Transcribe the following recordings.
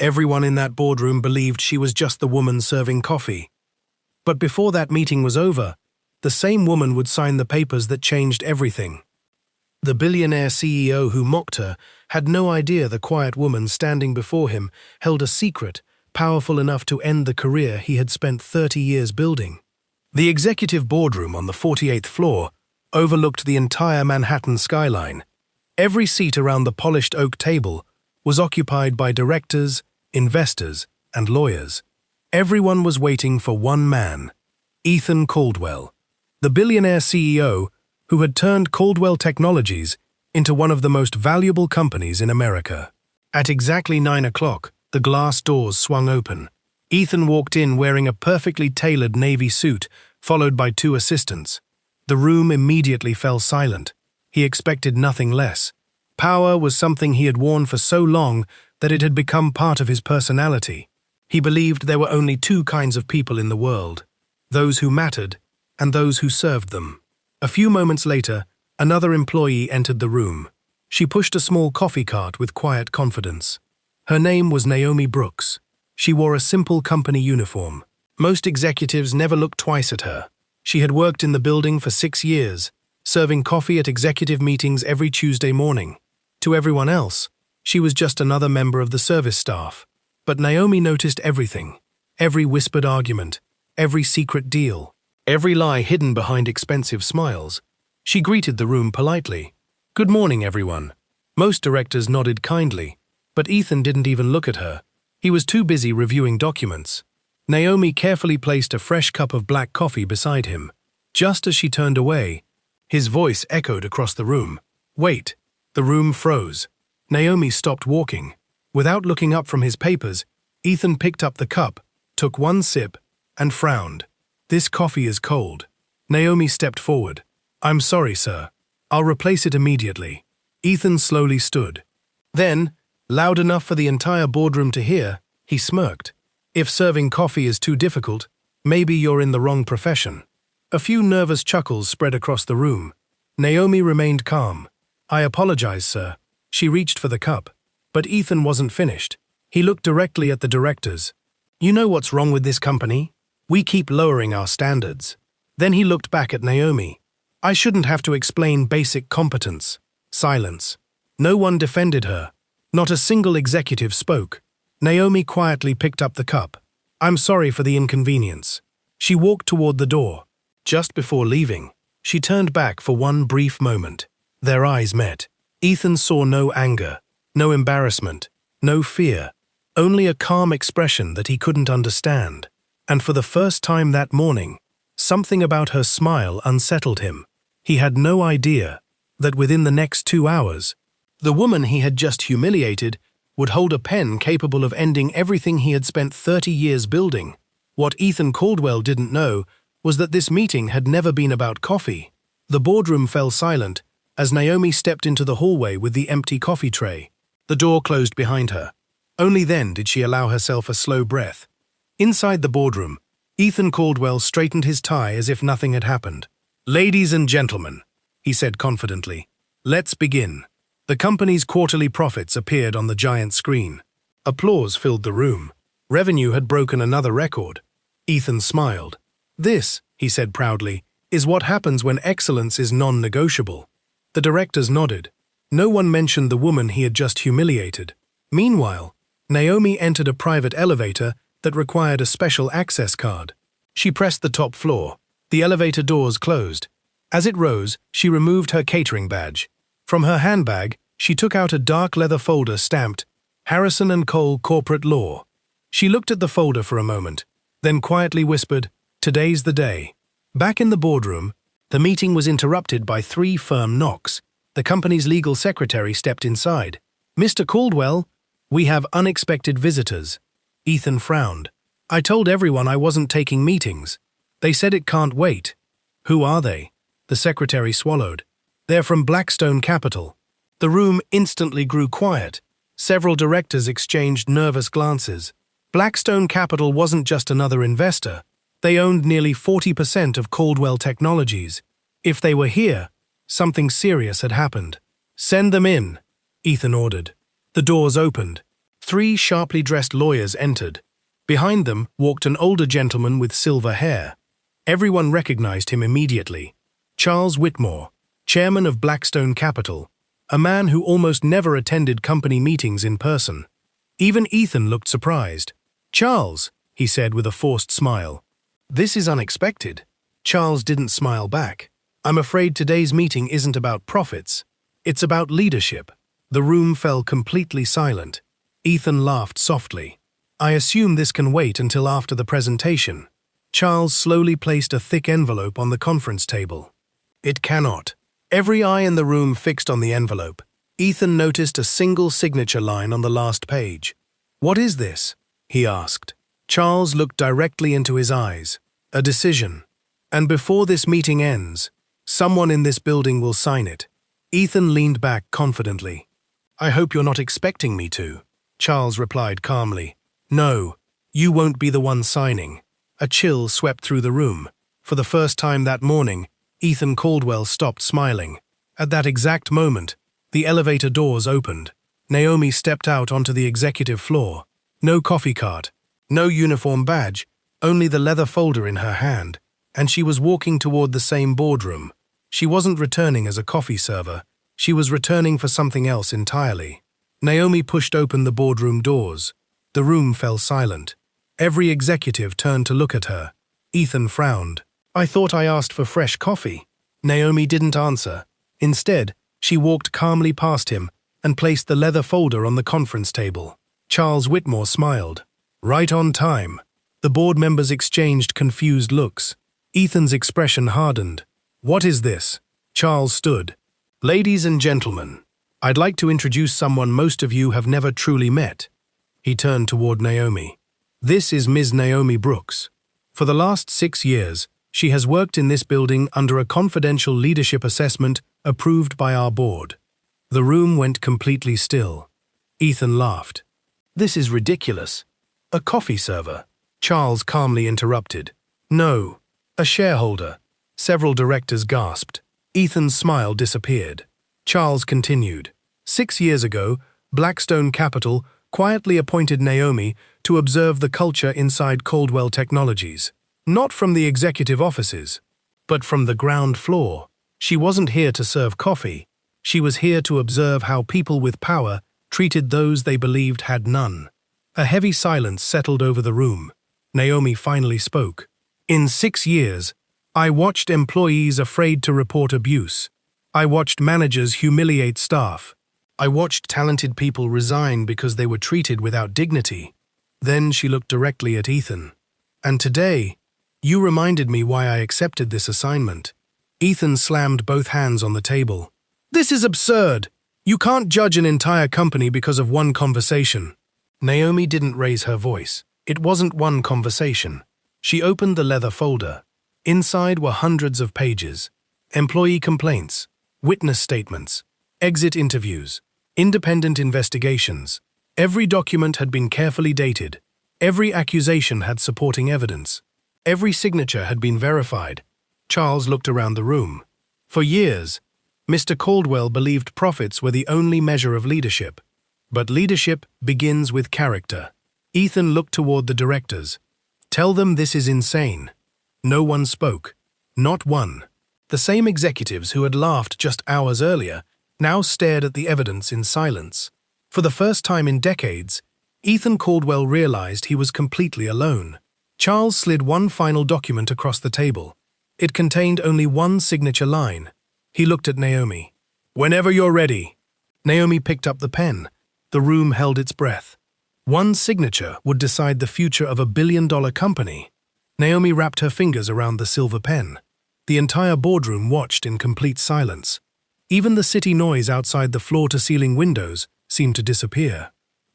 Everyone in that boardroom believed she was just the woman serving coffee. But before that meeting was over, the same woman would sign the papers that changed everything. The billionaire CEO who mocked her had no idea the quiet woman standing before him held a secret powerful enough to end the career he had spent 30 years building. The executive boardroom on the 48th floor overlooked the entire Manhattan skyline. Every seat around the polished oak table was occupied by directors, investors, and lawyers. Everyone was waiting for one man, Ethan Caldwell, the billionaire CEO who had turned Caldwell Technologies into one of the most valuable companies in America. At exactly 9 o'clock, the glass doors swung open. Ethan walked in wearing a perfectly tailored navy suit, followed by 2 assistants. The room immediately fell silent. He expected nothing less. Power was something he had worn for so long that it had become part of his personality. He believed there were only 2 kinds of people in the world, those who mattered and those who served them. A few moments later, another employee entered the room. She pushed a small coffee cart with quiet confidence. Her name was Naomi Brooks. She wore a simple company uniform. Most executives never looked twice at her. She had worked in the building for 6 years, serving coffee at executive meetings every Tuesday morning. To everyone else, she was just another member of the service staff. But Naomi noticed everything. Every whispered argument, every secret deal, every lie hidden behind expensive smiles. She greeted the room politely. "Good morning, everyone." Most directors nodded kindly, but Ethan didn't even look at her. He was too busy reviewing documents. Naomi carefully placed a fresh cup of black coffee beside him. Just as she turned away, his voice echoed across the room. "Wait." The room froze. Naomi stopped walking. Without looking up from his papers, Ethan picked up the cup, took one sip, and frowned. "This coffee is cold." Naomi stepped forward. "I'm sorry, sir. I'll replace it immediately." Ethan slowly stood. Then, loud enough for the entire boardroom to hear, he smirked. "If serving coffee is too difficult, maybe you're in the wrong profession." A few nervous chuckles spread across the room. Naomi remained calm. "I apologize, sir." She reached for the cup. But Ethan wasn't finished. He looked directly at the directors. "You know what's wrong with this company? We keep lowering our standards." Then he looked back at Naomi. "I shouldn't have to explain basic competence." Silence. No one defended her. Not a single executive spoke. Naomi quietly picked up the cup. "I'm sorry for the inconvenience." She walked toward the door. Just before leaving, she turned back for one brief moment. Their eyes met. Ethan saw no anger, no embarrassment, no fear, only a calm expression that he couldn't understand. And for the first time that morning, something about her smile unsettled him. He had no idea that within the next 2 hours, the woman he had just humiliated would hold a pen capable of ending everything he had spent 30 years building. What Ethan Caldwell didn't know was that this meeting had never been about coffee. The boardroom fell silent as Naomi stepped into the hallway with the empty coffee tray. The door closed behind her. Only then did she allow herself a slow breath. Inside the boardroom, Ethan Caldwell straightened his tie as if nothing had happened. "Ladies and gentlemen," he said confidently, "let's begin." The company's quarterly profits appeared on the giant screen. Applause filled the room. Revenue had broken another record. Ethan smiled. "This," he said proudly, "is what happens when excellence is non-negotiable." The directors nodded. No one mentioned the woman he had just humiliated. Meanwhile, Naomi entered a private elevator that required a special access card. She pressed the top floor. The elevator doors closed. As it rose, she removed her catering badge. From her handbag, she took out a dark leather folder stamped, "Harrison & Cole Corporate Law." She looked at the folder for a moment, then quietly whispered, "Today's the day." Back in the boardroom, the meeting was interrupted by 3 firm knocks. The company's legal secretary stepped inside. "Mr. Caldwell, we have unexpected visitors." Ethan frowned. "I told everyone I wasn't taking meetings. They said it can't wait." "Who are they?" The secretary swallowed. "They're from Blackstone Capital." The room instantly grew quiet. Several directors exchanged nervous glances. Blackstone Capital wasn't just another investor. They owned nearly 40% of Caldwell Technologies. If they were here, something serious had happened. "Send them in," Ethan ordered. The doors opened. Three sharply dressed lawyers entered. Behind them walked an older gentleman with silver hair. Everyone recognized him immediately. Charles Whitmore, chairman of Blackstone Capital, a man who almost never attended company meetings in person. Even Ethan looked surprised. "Charles," he said with a forced smile. "This is unexpected." Charles didn't smile back. "I'm afraid today's meeting isn't about profits. It's about leadership." The room fell completely silent. Ethan laughed softly. "I assume this can wait until after the presentation." Charles slowly placed a thick envelope on the conference table. "It cannot." Every eye in the room fixed on the envelope. Ethan noticed a single signature line on the last page. "What is this?" he asked. Charles looked directly into his eyes. "A decision. And before this meeting ends, someone in this building will sign it." Ethan leaned back confidently. "I hope you're not expecting me to," Charles replied calmly. "No, you won't be the one signing." A chill swept through the room. For the first time that morning, Ethan Caldwell stopped smiling. At that exact moment, the elevator doors opened. Naomi stepped out onto the executive floor. No coffee cart, no uniform badge, only the leather folder in her hand, and she was walking toward the same boardroom. She wasn't returning as a coffee server. She was returning for something else entirely. Naomi pushed open the boardroom doors. The room fell silent. Every executive turned to look at her. Ethan frowned. "I thought I asked for fresh coffee." Naomi didn't answer. Instead, she walked calmly past him and placed the leather folder on the conference table. Charles Whitmore smiled. "Right on time." The board members exchanged confused looks. Ethan's expression hardened. "What is this?" Charles stood. "Ladies and gentlemen, I'd like to introduce someone most of you have never truly met." He turned toward Naomi. "This is Ms. Naomi Brooks. For the last 6 years, she has worked in this building under a confidential leadership assessment approved by our board." The room went completely still. Ethan laughed. "This is ridiculous. A coffee server." Charles calmly interrupted. "No, a shareholder." Several directors gasped. Ethan's smile disappeared. Charles continued. 6 years ago, Blackstone Capital quietly appointed Naomi to observe the culture inside Caldwell Technologies. Not from the executive offices, but from the ground floor. She wasn't here to serve coffee. She was here to observe how people with power treated those they believed had none. A heavy silence settled over the room. Naomi finally spoke. "In 6 years, I watched employees afraid to report abuse. I watched managers humiliate staff. I watched talented people resign because they were treated without dignity." Then she looked directly at Ethan. "And today, you reminded me why I accepted this assignment." Ethan slammed both hands on the table. "This is absurd. You can't judge an entire company because of one conversation." Naomi didn't raise her voice. It wasn't one conversation. She opened the leather folder. Inside were hundreds of pages. Employee complaints, witness statements, exit interviews, independent investigations. Every document had been carefully dated. Every accusation had supporting evidence. Every signature had been verified. Charles looked around the room. For years, Mr. Caldwell believed profits were the only measure of leadership. But leadership begins with character. Ethan looked toward the directors. "Tell them this is insane." No one spoke. Not one. The same executives who had laughed just hours earlier now stared at the evidence in silence. For the first time in decades, Ethan Caldwell realized he was completely alone. Charles slid one final document across the table. It contained only one signature line. He looked at Naomi. "Whenever you're ready." Naomi picked up the pen. The room held its breath. One signature would decide the future of a billion-dollar company. Naomi wrapped her fingers around the silver pen. The entire boardroom watched in complete silence. Even the city noise outside the floor-to-ceiling windows seemed to disappear.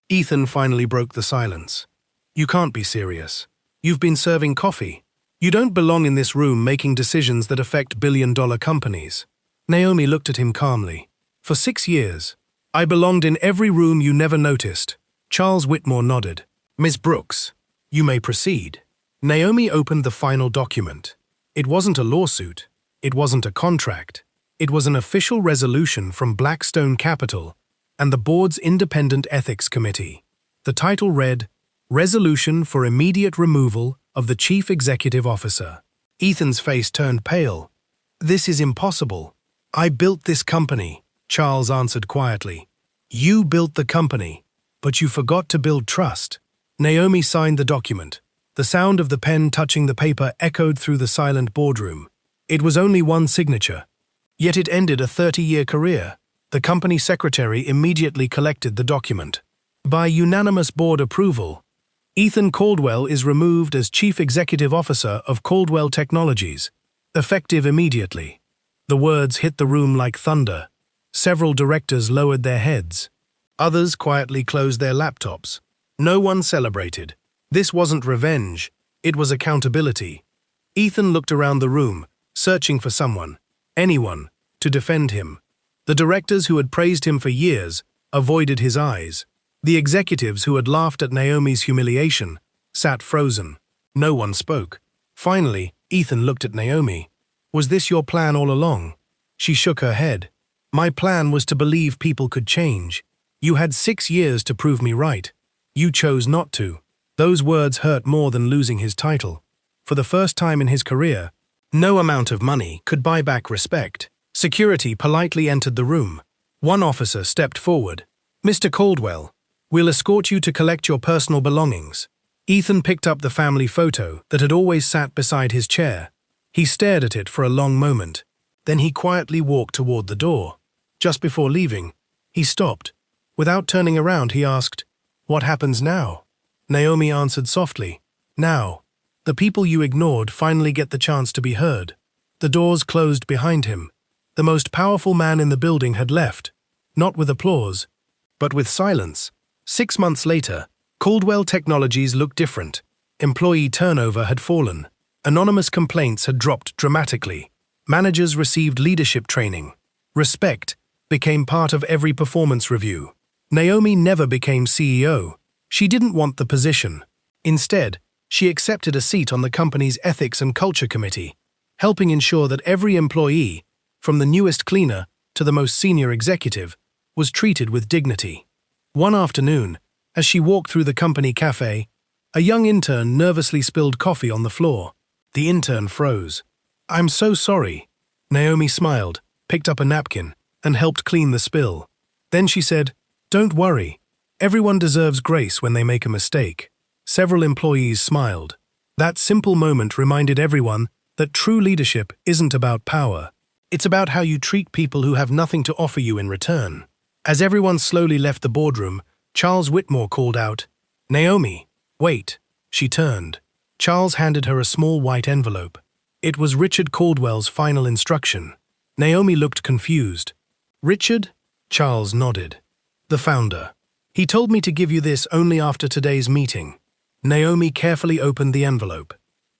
Ethan finally broke the silence. "You can't be serious. You've been serving coffee. You don't belong in this room making decisions that affect billion-dollar companies." Naomi looked at him calmly. "For 6 years, I belonged in every room you never noticed." Charles Whitmore nodded. "Ms. Brooks, you may proceed." Naomi opened the final document. It wasn't a lawsuit. It wasn't a contract. It was an official resolution from Blackstone Capital and the board's independent ethics committee. The title read, Resolution for Immediate Removal of the Chief Executive Officer. Ethan's face turned pale. This is impossible. I built this company, Charles answered quietly. You built the company, but you forgot to build trust. Naomi signed the document. The sound of the pen touching the paper echoed through the silent boardroom. It was only one signature. Yet it ended a 30-year career. The company secretary immediately collected the document. By unanimous board approval, Ethan Caldwell is removed as Chief Executive Officer of Caldwell Technologies, effective immediately. The words hit the room like thunder. Several directors lowered their heads. Others quietly closed their laptops. No one celebrated. This wasn't revenge, it was accountability. Ethan looked around the room, searching for someone, anyone, to defend him. The directors who had praised him for years avoided his eyes. The executives who had laughed at Naomi's humiliation sat frozen. No one spoke. Finally, Ethan looked at Naomi. Was this your plan all along? She shook her head. My plan was to believe people could change. You had 6 years to prove me right. You chose not to. Those words hurt more than losing his title. For the first time in his career, no amount of money could buy back respect. Security politely entered the room. One officer stepped forward. Mr. Caldwell, we'll escort you to collect your personal belongings. Ethan picked up the family photo that had always sat beside his chair. He stared at it for a long moment. Then he quietly walked toward the door. Just before leaving, he stopped. Without turning around, he asked, What happens now? Naomi answered softly, Now, the people you ignored finally get the chance to be heard. The doors closed behind him. The most powerful man in the building had left, not with applause, but with silence. 6 months later, Caldwell Technologies looked different. Employee turnover had fallen. Anonymous complaints had dropped dramatically. Managers received leadership training. Respect became part of every performance review. Naomi never became CEO. She didn't want the position. Instead, she accepted a seat on the company's Ethics and Culture Committee, helping ensure that every employee, from the newest cleaner to the most senior executive, was treated with dignity. One afternoon, as she walked through the company cafe, a young intern nervously spilled coffee on the floor. The intern froze. I'm so sorry. Naomi smiled, picked up a napkin, and helped clean the spill. Then she said, Don't worry. Everyone deserves grace when they make a mistake. Several employees smiled. That simple moment reminded everyone that true leadership isn't about power. It's about how you treat people who have nothing to offer you in return. As everyone slowly left the boardroom, Charles Whitmore called out, Naomi, wait. She turned. Charles handed her a small white envelope. It was Richard Caldwell's final instruction. Naomi looked confused. Richard? Charles nodded. The founder. He told me to give you this only after today's meeting. Naomi carefully opened the envelope.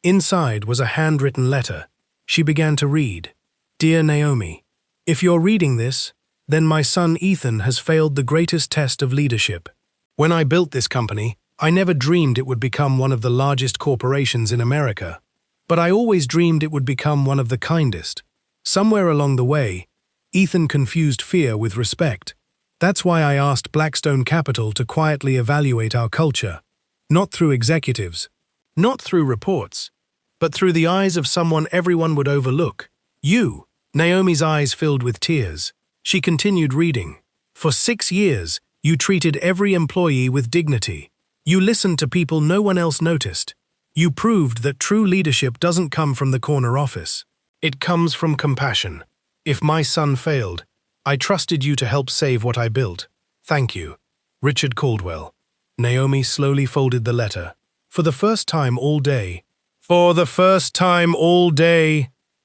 Inside was a handwritten letter. She began to read. Dear Naomi, if you're reading this, then my son Ethan has failed the greatest test of leadership. When I built this company, I never dreamed it would become one of the largest corporations in America. But I always dreamed it would become one of the kindest. Somewhere along the way, Ethan confused fear with respect. That's why I asked Blackstone Capital to quietly evaluate our culture. Not through executives, not through reports, but through the eyes of someone everyone would overlook. You. Naomi's eyes filled with tears. She continued reading. For 6 years, you treated every employee with dignity. You listened to people no one else noticed. You proved that true leadership doesn't come from the corner office. It comes from compassion. If my son failed, I trusted you to help save what I built. Thank you. Richard Caldwell. Naomi slowly folded the letter. For the first time all day,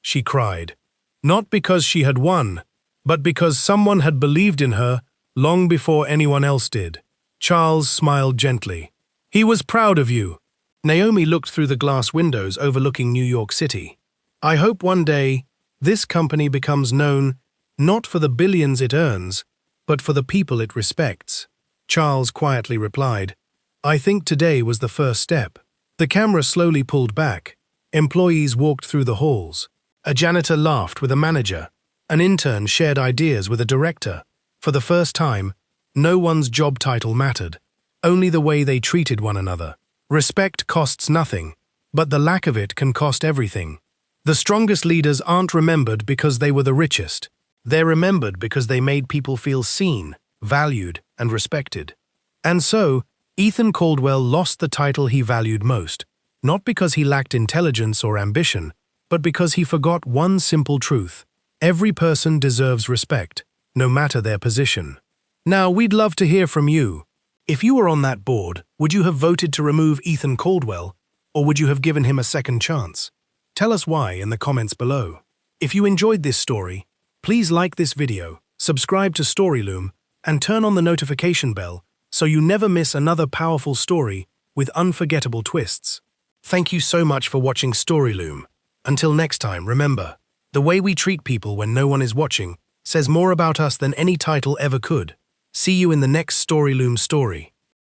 she cried. Not because she had won, but because someone had believed in her long before anyone else did. Charles smiled gently. He was proud of you. Naomi looked through the glass windows overlooking New York City. I hope one day this company becomes known not for the billions it earns, but for the people it respects. Charles quietly replied, I think today was the first step. The camera slowly pulled back. Employees walked through the halls. A janitor laughed with a manager. An intern shared ideas with a director. For the first time, no one's job title mattered. only the way they treated one another. Respect costs nothing, but the lack of it can cost everything. The strongest leaders aren't remembered because they were the richest. They're remembered because they made people feel seen, valued, and respected. And so, Ethan Caldwell lost the title he valued most, not because he lacked intelligence or ambition, but because he forgot one simple truth. Every person deserves respect, no matter their position. Now, we'd love to hear from you. If you were on that board, would you have voted to remove Ethan Caldwell, or would you have given him a second chance? Tell us why in the comments below. If you enjoyed this story, please like this video, subscribe to Storyloom, and turn on the notification bell so you never miss another powerful story with unforgettable twists. Thank you so much for watching Storyloom. Until next time, remember, the way we treat people when no one is watching says more about us than any title ever could. See you in the next Storyloom story.